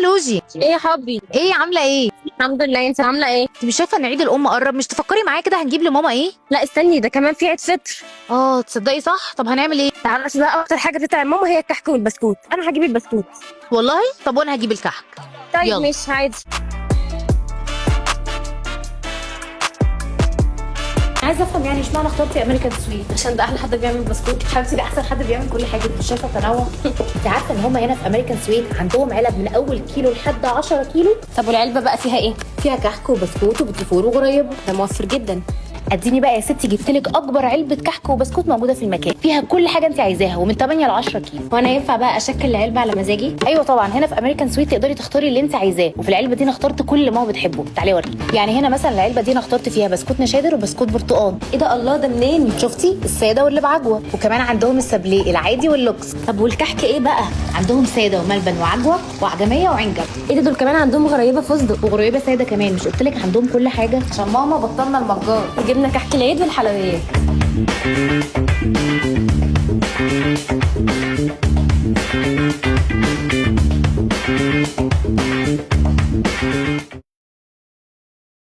لوجي. ايه يا حبي؟ ايه عامله ايه؟ الحمد لله، انت عامله ايه؟ انت مش شايفه ان عيد الام قرب؟ مش تفكري معايا كده هنجيب لماما ايه؟ لا استني، ده كمان في عيد فطر. تصدقي صح. طب هنعمل ايه؟ تعرفي بقى اكتر حاجه بتتعب ماما هي الكحك والبسكوت، انا هجيب البسكوت. والله طب وانا هجيب الكحك. طيب يلا. مش عادي. عايزه افهم يعني اشمعنى اخترتي امريكان سويت؟ عشان ده احلى حد بيعمل بسكوت. حبيبتي ده احسن حد بيعمل كل حاجه، انت شايفه التنوع. انت عارفه ان هم هنا في امريكان سويت عندهم علب من اول كيلو لحد 10 كيلو. طب والعلبه بقى فيها ايه؟ فيها كحك وبسكوت وبتفور وغريبه. ده موفر جدا. اديني بقى يا ستي جبت لك اكبر علبه كحك وبسكوت موجوده في المكان، فيها كل حاجه انت عايزاها ومن 8 ل 10 كيلو. وانا ينفع بقى اشكل العلبه على مزاجي؟ ايوه طبعا، هنا في امريكان سويت تقدري تختاري اللي انت عايزاه، وفي العلبه دي انا اخترت كل اللي ماما بتحبه. تعالي اوريك. يعني هنا مثلا العلبه دي انا اخترت فيها بسكوت نشادر وبسكوت برتقال. ايه ده؟ الله، ده منين؟ شفتي الساده واللي بعجوه، وكمان عندهم السابليه العادي واللوكس. طب والكحك ايه بقى؟ عندهم ساده وملبن وعجوه وعجميه وعنجب. ايه ده؟ دول كمان عندهم غريبه فستق. وغريبه ساده كمان. مش قلت لك عندهم كل حاجه؟ عشان ماما بطلنا المجار وجبنا كحك العيد والحلويات.